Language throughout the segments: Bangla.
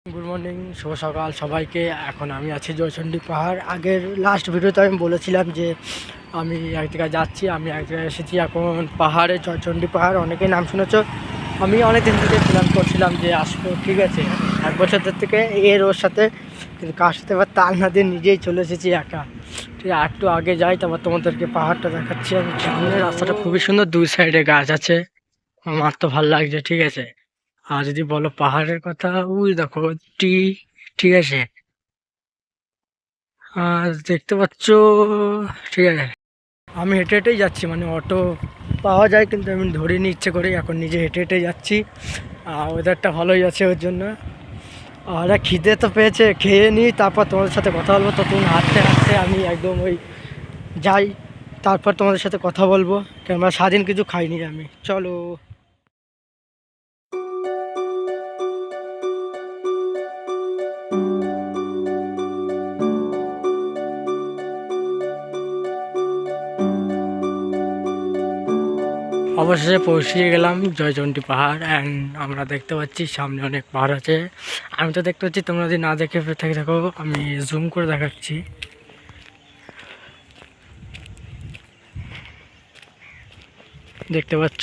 গুড মর্নিং, শুভ সকাল সবাইকে। এখন আমি আছি জয়চণ্ডী পাহাড়। আগের লাস্ট ভিডিওতে আমি বলেছিলাম যে আমি এক জায়গায় যাচ্ছি, আমি এক জায়গায় এসেছি এখন পাহাড়ে, জয়চণ্ডী পাহাড়। অনেকেই নাম শুনেছ। আমি অনেক দিন থেকে প্ল্যান করছিলাম যে আসবো, ঠিক আছে, 1 বছর থেকে ওর সাথে, কিন্তু কার সাথে এবার তাল না দিয়ে নিজেই চলে এসেছি একা। ঠিক আছে, একটু আগে যাই, তারপর তোমাদেরকে পাহাড়টা দেখাচ্ছি। আমি সামনে রাস্তাটা খুবই সুন্দর, দুই সাইডে গাছ আছে, আমার তো ভালো লাগছে, ঠিক আছে। আর যদি বলো পাহাড়ের কথা, ওই দেখো টি, ঠিক আছে, আর দেখতে পাচ্ছ, ঠিক আছে। আমি হেঁটে হেঁটেই যাচ্ছি, মানে অটো পাওয়া যায় কিন্তু আমি ধরিনি ইচ্ছে করে, এখন নিজে হেঁটে হেঁটে যাচ্ছি। ওয়েদারটা ভালোই আছে ওর জন্য। আর খিদে তো পেয়েছে, খেয়ে নিই, তারপর তোমাদের সাথে কথা বলবো। তখন হাঁটতে হাঁটতে আমি একদম ওই যাই, তারপর তোমাদের সাথে কথা বলবো, কেননা স্বাধীন কিছু খাইনি আমি। চলো। অবশেষে পৌঁছে গেলাম জয়চণ্ডী পাহাড়, অ্যান্ড আমরা দেখতে পাচ্ছি সামনে অনেক পাহাড় আছে। আমি তো দেখতে পাচ্ছি, তোমরা যদি না দেখে থেকে থাকো আমি জুম করে দেখাচ্ছি। দেখতে পাচ্ছ,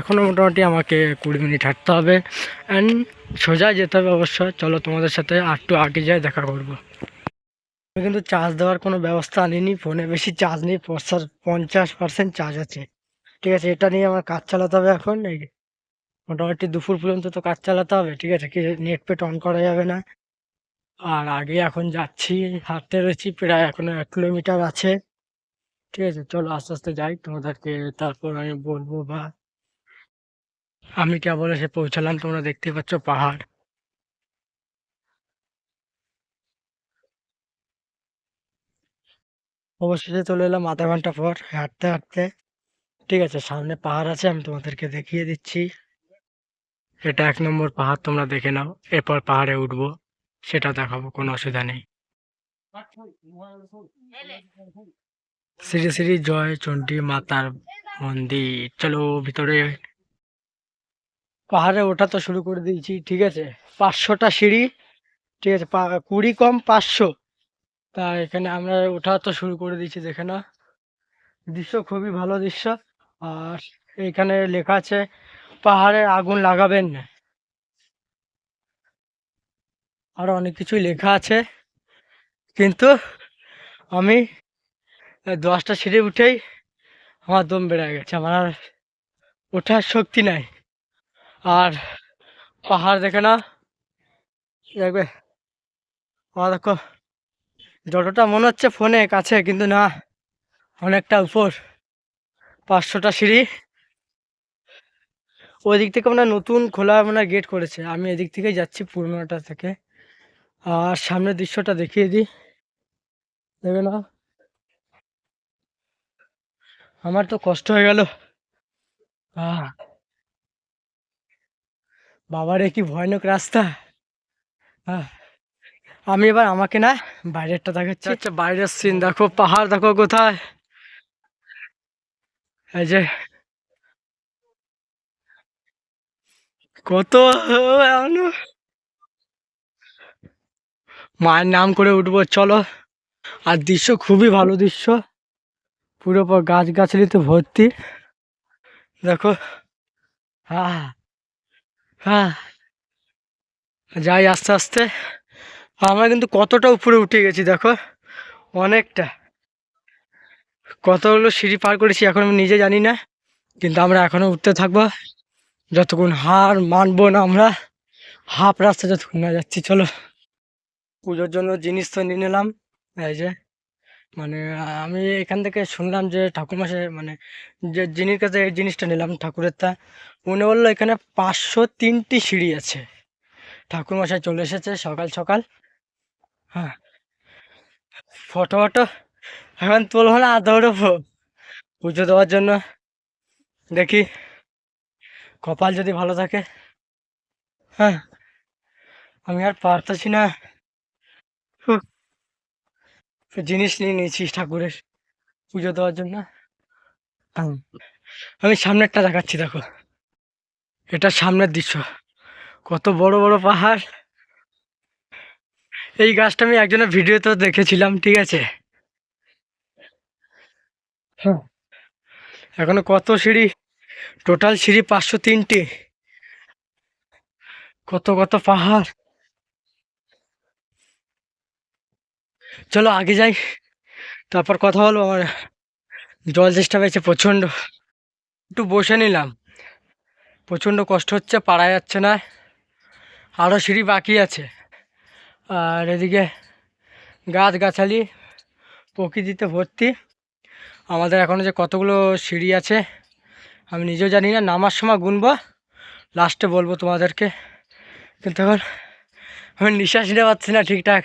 এখনও মোটামুটি আমাকে 20 মিনিট হাঁটতে হবে, অ্যান্ড সোজা যেতে হবে অবশ্য। চলো তোমাদের সাথে একটু আগে যাই, দেখা করবো। আমি কিন্তু চার্জ দেওয়ার কোনো ব্যবস্থা আনিনি, ফোনে বেশি চার্জ নেই, 50% চার্জ আছে, ঠিক আছে। এটা নিয়ে আমার কাজ চালাতে হবে এখন। এই মোটামুটি দুপুর পর্যন্ত তো কাজ চালাতে হবে, ঠিক আছে, কি নেট পেট অন করা যাবে না। আর আগে এখন যাচ্ছি, হাঁটতে রয়েছি, প্রায় এখনো 1 কিলোমিটার আছে, ঠিক আছে। চলো আস্তে আস্তে যাই, তোমাদেরকে তারপর আমি বলবো। বা আমি কেবল এসে পৌঁছালাম, তোমরা দেখতে পাচ্ছ পাহাড়। অবশেষে চলে এলাম আধা ঘন্টা পর হাঁটতে হাঁটতে, ঠিক আছে। সামনে পাহাড় আছে, আমি তোমাদেরকে দেখিয়ে দিচ্ছি। এটা 1 নম্বর পাহাড়, তোমরা দেখে নাও, এরপর পাহাড়ে উঠবো, সেটা দেখাবো, কোনো অসুবিধা নেই। শ্রী শ্রী জয় চণ্ডী মাতার মন্দির, চলো ভিতরে। পাহাড়ে ওঠা তো শুরু করে দিয়েছি, ঠিক আছে। 500টা সিঁড়ি, ঠিক আছে, 20 কম 500। তা এখানে আমরা ওঠা তো শুরু করে দিয়েছি, দেখে না, দৃশ্য খুবই ভালো দৃশ্য। আর এখানে লেখা আছে পাহাড়ে আগুন লাগাবেন না, আরো অনেক কিছুই লেখা আছে, কিন্তু আমি 10টা সিঁড়ি উঠেই আমার দম বেড়ে গেছে, আমার আর ওঠার শক্তি নাই। আর পাহাড় দেখে না, দেখবে, দেখো, যতটা মনে হচ্ছে ফোনে কাছে, কিন্তু না, অনেকটা উপর, 500টা সিঁড়ি। ওই দিক থেকে মানে নতুন খোলা মানে গেট করেছে, আমি এদিক থেকেই যাচ্ছি, পুরোনোটা থেকে। আর সামনের দৃশ্যটা দেখিয়ে দিই, দেখবে না, আমার তো কষ্ট হয়ে গেল। আহ বাবারে, কি ভয়ানক রাস্তা। আহ আমি এবার আমাকে না বাইরেরটা দেখাচ্ছি। আচ্ছা, বাইরের সিন দেখো, পাহাড় দেখো কোথায়, এই যে কত, এখনো মায়ের নাম করে উঠবো, চলো। আর দৃশ্য খুবই ভালো দৃশ্য, পুরো পর গাছ গাছালিতে ভর্তি, দেখো। হ্যাঁ, হ্যাঁ, যাই আস্তে আস্তে। আমরা কিন্তু কতটা উপরে উঠে গেছি দেখো, অনেকটা, কতগুলো সিঁড়ি পার করেছি এখন আমি নিজে জানি না, কিন্তু আমরা এখনো উঠতে থাকবো যতক্ষণ হার মানবো না আমরা, হাফ রাস্তা যতক্ষণ না যাচ্ছি। চলো, পুজোর জন্য জিনিস তো নিয়ে নিলাম, এই যে, মানে আমি এখান থেকে শুনলাম যে ঠাকুরমাসে, মানে যে যিনির কাছে এই জিনিসটা নিলাম ঠাকুরের, তা উনি বললো এখানে 503টি সিঁড়ি আছে। ঠাকুরমশাই চলে এসেছে সকাল সকাল। হ্যাঁ, ফটো ফটো এখন তুলবো না, দৌড়বো পুজো দেওয়ার জন্য। দেখি কপাল যদি ভালো থাকে। হ্যাঁ, আমি আর পারতেছি না। উহ, জিনিস নিয়ে নিয়েছি ঠাকুরের পুজো দেওয়ার জন্য। হুম, আমি সামনেরটা দেখাচ্ছি, দেখো, এটা সামনের দৃশ্য, কত বড় বড় পাহাড়। এই গাছটা আমি একজনের ভিডিওতেও দেখেছিলাম, ঠিক আছে। হ্যাঁ, এখনো কত সিঁড়ি, টোটাল সিঁড়ি 503টি, কত কত পাহাড়। চলো আগে যাই, তারপর কথা বলবো। আমার জল চেষ্টা পেয়েছে প্রচণ্ড, একটু বসে নিলাম। প্রচণ্ড কষ্ট হচ্ছে, পারা যাচ্ছে না, আরও সিঁড়ি বাকি আছে। আর এদিকে গাছগাছালি প্রকৃতিতে ভর্তি। আমাদের এখনও যে কতগুলো সিঁড়ি আছে আমি নিজেও জানি না, নামার সময় গুনবো, লাস্টে বলবো তোমাদেরকে। কিন্তু এখন আমি নিঃশ্বাস নিতে পারছি না ঠিকঠাক,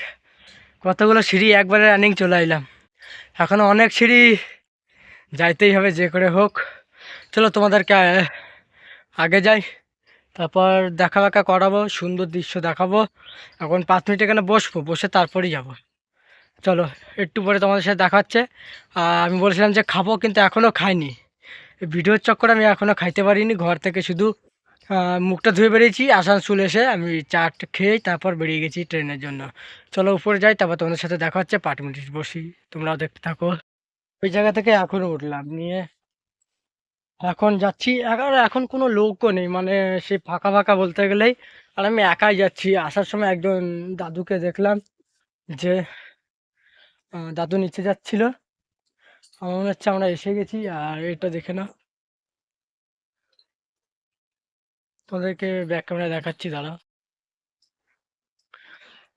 কতগুলো সিঁড়ি একবারে রানিং চলে এলাম। এখনও অনেক সিঁড়ি যাইতেই হবে যে করে হোক। চলো তোমাদেরকে আগে যাই, তারপর দেখা দেখা করাবো, সুন্দর দৃশ্য দেখাবো। এখন 5 মিনিট এখানে বসবো, বসে তারপরেই যাব। চলো একটু পরে তোমাদের সাথে দেখা হচ্ছে। আমি বলেছিলাম যে খাবো, কিন্তু এখনও খাইনি। এই ভিডিওর চক্করে আমি এখনও খাইতে পারিনি। ঘর থেকে শুধু মুখটা ধুয়ে বেরিয়েছি, আসানসোল এসে আমি চাটা খেয়েই তারপর বেরিয়ে গেছি ট্রেনের জন্য। চলো উপরে যাই, তারপর তোমাদের সাথে দেখা হচ্ছে। 5 মিনিট বসি, তোমরাও দেখতে থাকো। ওই জায়গা থেকে এখন উঠলাম, নিয়ে এখন যাচ্ছি। এখন কোনো লোকও নেই, মানে সেই ফাঁকা ফাঁকা বলতে গেলেই। আর আমি একাই যাচ্ছি। আসার সময় একজন দাদুকে দেখলাম, যে দাদু নিচে যাচ্ছিল। আমার মনে হচ্ছে আমরা এসে গেছি। আর এটা দেখে না, তোমাদেরকে ব্যাক ক্যামেরা দেখাচ্ছি, দাঁড়াও।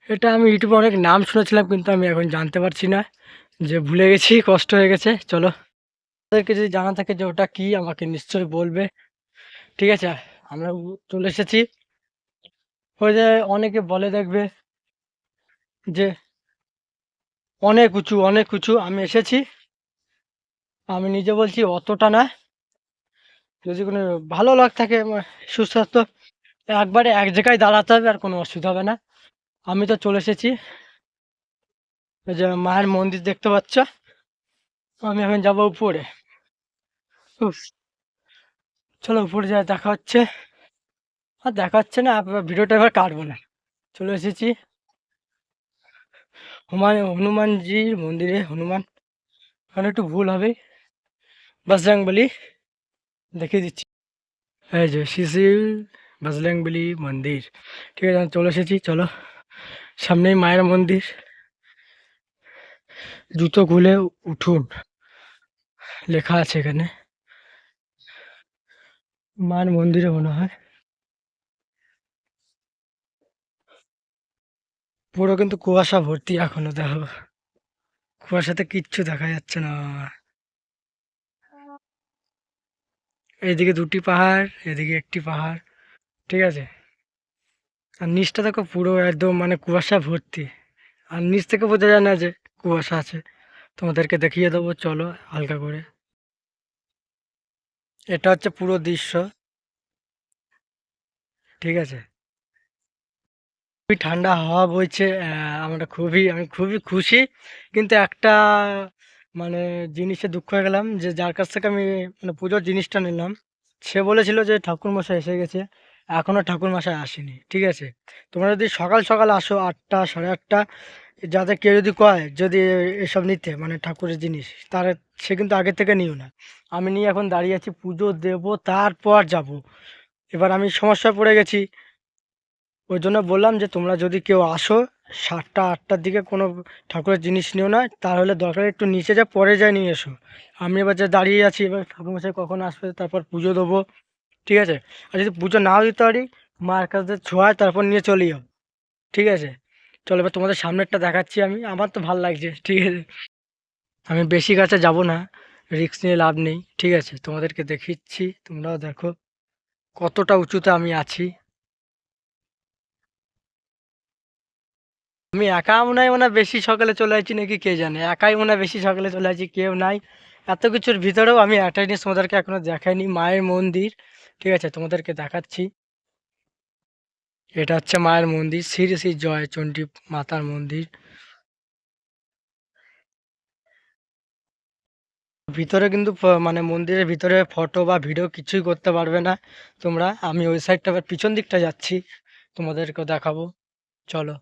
এটা আমি ইউটিউবে অনেক নাম শুনেছিলাম, কিন্তু আমি এখন জানতে পারছি না, যে ভুলে গেছি, কষ্ট হয়ে গেছে। চলো, তাদেরকে যদি জানা থাকে যে ওটা কি, আমাকে নিশ্চয়ই বলবে, ঠিক আছে। আমরা চলে এসেছি। ওই যে অনেকে বলে দেখবে যে অনেক উঁচু, অনেক উঁচু। আমি এসেছি, আমি নিজে বলছি অতটা না। যদি কোনো ভালো লাগ থাকে, সুস্বাস্থ্য, একবারে এক জায়গায় দাঁড়াতে হবে, আর কোনো অসুবিধা হবে না। আমি তো চলে এসেছি। ওই যে মায়ের মন্দির দেখতে পাচ্ছ, আমি এখন যাবো উপরে। উফ, চলো উপরে যা দেখা হচ্ছে। আর দেখা হচ্ছে না, ভিডিওটা এবার কাটবো না। চলে এসেছি হনুমানজির মন্দিরে। হনুমান, এখানে একটু ভুল হবে, বজরংবলী দেখিয়ে দিচ্ছি। এই যে শ্রী শ্রী বজরংবলী মন্দির, ঠিক আছে। আমি চলে এসেছি, চলো। সামনেই মায়ের মন্দির। জুতো খুলে উঠুন লেখা আছে এখানে, মায়ের মন্দিরে মনে হয়। পুরো কিন্তু কুয়াশা ভর্তি এখনো, দেখো কুয়াশাতে কিচ্ছু দেখা যাচ্ছে না। এইদিকে 2টি পাহাড়, এদিকে একটি পাহাড়, ঠিক আছে। আর নিচটা দেখো পুরো একদম মানে কুয়াশা ভর্তি। আর নিচ থেকে বোঝা যায় না যে কুয়াশা আছে। তোমাদেরকে দেখিয়ে দেবো, চলো হালকা করে। এটা হচ্ছে পুরো দৃশ্য, ঠিক আছে। খুবই ঠান্ডা হাওয়া বইছে। আমি খুবই খুশি। কিন্তু একটা মানে জিনিসে দুঃখ হয়ে গেলাম, যে যার কাছ থেকে আমি মানে পুজোর জিনিসটা নিলাম, সে বলেছিল যে ঠাকুর মশাই এসে গেছে। এখনো ঠাকুর মশাই আসেনি, ঠিক আছে। তোমরা যদি সকাল সকাল আসো, 8টা, সাড়ে 8টা, যাতে কেউ যদি কয় যদি এসব নিতে মানে ঠাকুরের জিনিস, তার সে কিন্তু আগে থেকে নিও না। আমি নিয়ে এখন দাঁড়িয়ে আছি, পুজো দেব তারপর যাব। এবার আমি সমস্যায় পড়ে গেছি। ওই জন্য বললাম যে তোমরা যদি কেউ আসো 7টা 8টার দিকে, কোনো ঠাকুরের জিনিস নিও না, তাহলে দরকার একটু নিচে যা পরে যায় নিয়ে এসো। আমি এবার যা দাঁড়িয়ে আছি, এবার ঠাকুরমশাই কখন আসবে, তারপর পুজো দেবো, ঠিক আছে। আর যদি পুজো নাও দিতে পারি, মার কাছে ছোঁয়ায় তারপর নিয়ে চলে যাও, ঠিক আছে। চলো এবার তোমাদের সামনেরটা দেখাচ্ছি। আমার তো ভালো লাগছে, ঠিক আছে। আমি বেশি কাছে যাব না, রিস্ক নিয়ে লাভ নেই, ঠিক আছে। তোমাদেরকে দেখিচ্ছি, তোমরাও দেখো কতটা উঁচুতে আমি আছি। আমি একা মনে হয় বেশি সকালে চলে আসছি নাকি কে জানে, একাই মনে হয় বেশি সকালে চলে আসছি, কেউ নাই। এত কিছুর ভিতরেও আমি একটা জিনিস তোমাদেরকে এখনো দেখাইনি, মায়ের মন্দির, ঠিক আছে। তোমাদেরকে দেখাচ্ছি। এটা হচ্ছে মায়ের মন্দির, শ্রী শ্রী জয় চণ্ডী মাতার মন্দির। ভিতরে কিন্তু মানে মন্দিরের ভিতরে ফটো বা ভিডিও কিছুই করতে পারবে না তোমরা। আমি ওই সাইডটা আবার পিছন দিকটা যাচ্ছি, তোমাদেরকে দেখাবো, চলো।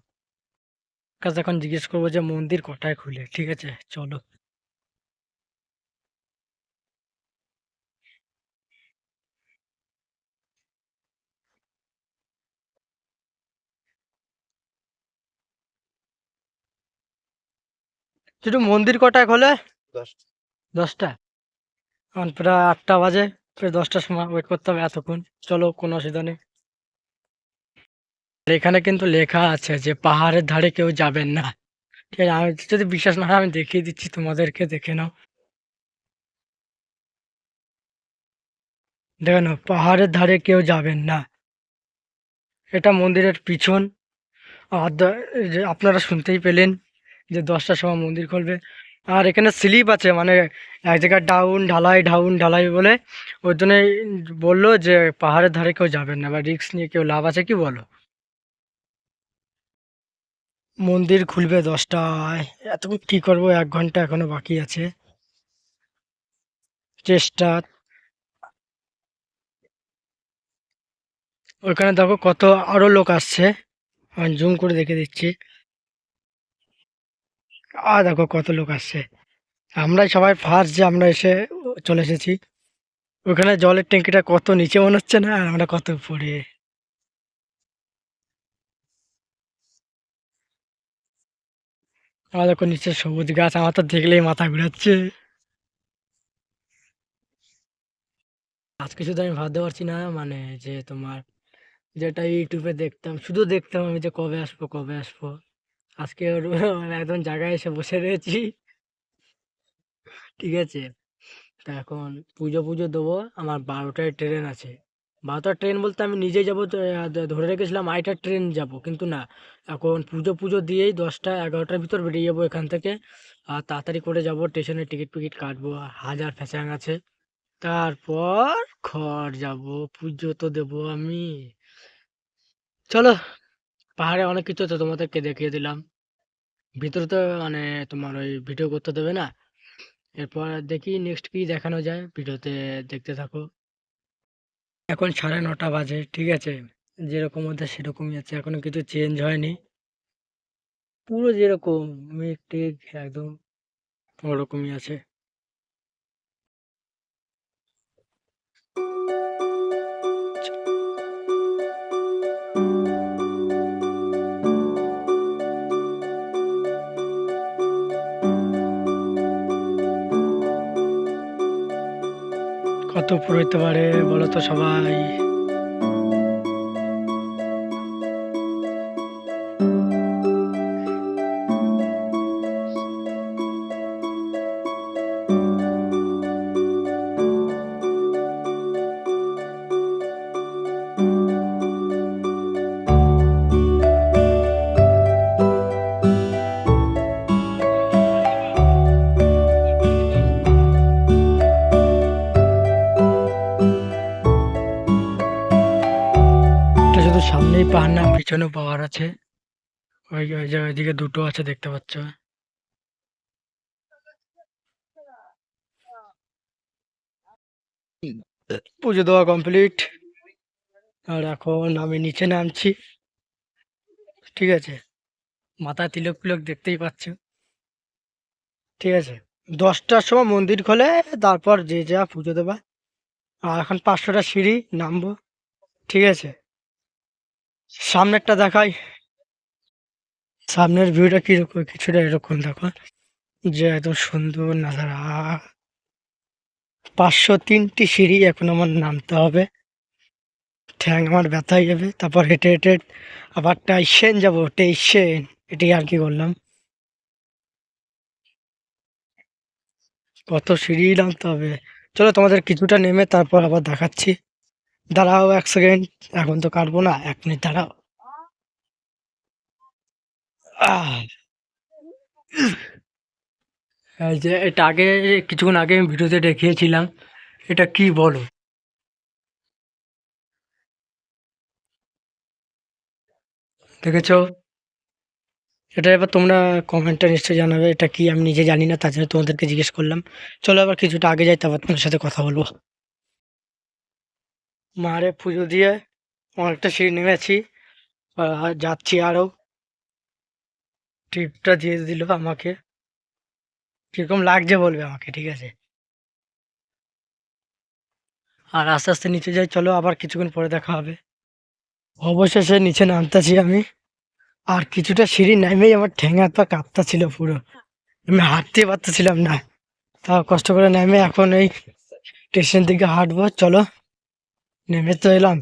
কাছে এখন জিজ্ঞেস করবো যে মন্দির কটায় খুলে, ঠিক আছে চলো। শুধু মন্দির কটায় খোলে? 10টা? এখন প্রায় 8টা বাজে, প্রায় 10টার সময় ওয়েট করতে হবে এতক্ষণ। চলো, কোনো অসুবিধা নেই। আর এখানে কিন্তু লেখা আছে যে পাহাড়ের ধারে কেউ যাবেন না, ঠিক আছে? আমি যদি বিশ্বাস না হয় আমি দেখিয়ে দিচ্ছি তোমাদেরকে, দেখে নাও। দেখে নাও, পাহাড়ের ধারে কেউ যাবেন না। এটা মন্দিরের পিছন। আর এই যে আপনারা শুনতেই পেলেন যে 10টার সময় মন্দির খুলবে। আর এখানে স্লিপ আছে, মানে এক জায়গায় ডাউন ঢালাই বলে ওই জন্যই বললো যে পাহাড়ের ধারে কেউ যাবেন না, বা রিস্ক নিয়ে কেউ লাভ আছে কি বলো? মন্দির খুলবে 10টায়। এতক্ষণ কি করবো, 1 ঘন্টা এখনো বাকি আছে। চেষ্টা। ওইখানে দেখো কত আরো লোক আসছে, আমি জুম করে দেখে দিচ্ছি। আর দেখো কত লোক আসছে। আমরাই সবাই ফার্স্ট যে আমরা এসে চলে এসেছি। ওখানে জলের ট্যাঙ্কিটা কত নিচে মনে হচ্ছে না, আর আমরা কত উপরে। আর দেখো নিচে সবুজ গাছ, আমার তো দেখলেই মাথা ঘুরাচ্ছে। আজকে শুধু আমি ভাবতে পারছি না, মানে যে তোমার যেটা ইউটিউবে দেখতাম, শুধু দেখতাম আমি যে কবে আসবো কবে আসবো। আজকে মানে একদম জায়গায় এসে বসে রয়েছি, ঠিক আছে? তা এখন পুজো পুজো দেবো, আমার 12টায় ট্রেন আছে। 12টার ট্রেন বলতে আমি নিজে যাবো তো, ধরে রেখেছিলাম 8টার ট্রেন যাব, কিন্তু না, এখন পুজো পুজো দিয়েই 10টা 11টার ভিতর বেরিয়ে যাবো এখান থেকে। আর তাড়াতাড়ি করে যাব, স্টেশনে টিকিট ফিকিট কাটবো, হাজার ফ্যাচাং আছে। তারপর ঘর যাব, পুজো তো দেবো আমি। চলো, পাহাড়ে অনেক কিছু তো তোমাদেরকে দেখিয়ে দিলাম। ভিতরে তো মানে তোমার ওই ভিডিও করতে দেবে না। এরপর দেখি নেক্সট কি দেখানো যায় ভিডিওতে, দেখতে থাকো। এখন 9:30 বাজে, ঠিক আছে? যেরকম ওদের সেরকমই আছে, এখনো কিছু চেঞ্জ হয়নি। পুরো যেরকম মেঘ টেঘ একদম ওরকমই আছে। কত উপর হইতে পারে বলো তো সবাই? এটা শুধু সামনেই পাহাড় না, পিছনেও পাহাড় আছে। ওই ওই যে ওইদিকে দুটো আছে, দেখতে পাচ্ছ? পুজো দেওয়া কমপ্লিট। আর এখন আমি নিচে নামছি, ঠিক আছে? মাথায় তিলক ফিলক দেখতেই পাচ্ছ, ঠিক আছে? 10টার সময় মন্দির খোলে, তারপর যে যা পুজো দেবা। আর এখন 500টা সিঁড়ি নামবো, ঠিক আছে? সামনেরটা দেখাই। সামনের ভিউটা কিরকম, কিছুটা এরকম দেখো, যে একদম সুন্দর নাজারা। 503টি সিঁড়ি এখন আমার নামতে হবে, ঠ্যাং আমার ব্যথা হয়ে যাবে। তারপর হেঁটে হেঁটে আবার টাইসেন যাবো, টেইসেন। এটাই আর কি করলাম, কত সিঁড়ি নামতে হবে। চলো তোমাদের কিছুটা নেমে তারপর আবার দেখাচ্ছি। দাঁড়াও 1 সেকেন্ড, এখন তো কাটবো না, 1 মিনিট দাঁড়াও। আহ, এই যে এটা আগে, কিছুক্ষণ আগে আমি ভিডিওতে দেখিয়েছিলাম, এটা কি বলো? দেখেছো? এটা এবার তোমরা কমেন্টে নিশ্চয়ই জানাবে এটা কি, আমি নিজে জানি না, তার জন্য তোমাদেরকে জিজ্ঞেস করলাম। চলো আবার কিছুটা আগে যাই, তারপর তোমার সাথে কথা বলবো। মারে পুজো দিয়ে অনেকটা সিঁড়ি নেমেছি, আর যাচ্ছি আরো। টিপটা দিয়ে দিল আমাকে। কিরকম লাগছে বলবে আমাকে, ঠিক আছে? আর আস্তে আস্তে নিচে যাই, চলো আবার কিছুক্ষণ পরে দেখা হবে। অবশেষে নিচে নামতাছি আমি। আর কিছুটা সিঁড়ি নামেই আমার ঠ্যাঙা হাত পা কাঁপতাছিল পুরো, আমি হাঁটতে পারতেছিলাম না। তাও কষ্ট করে নেমে এখন এই স্টেশন দিকে হাঁটবো, চলো। নেমে তো এলাম।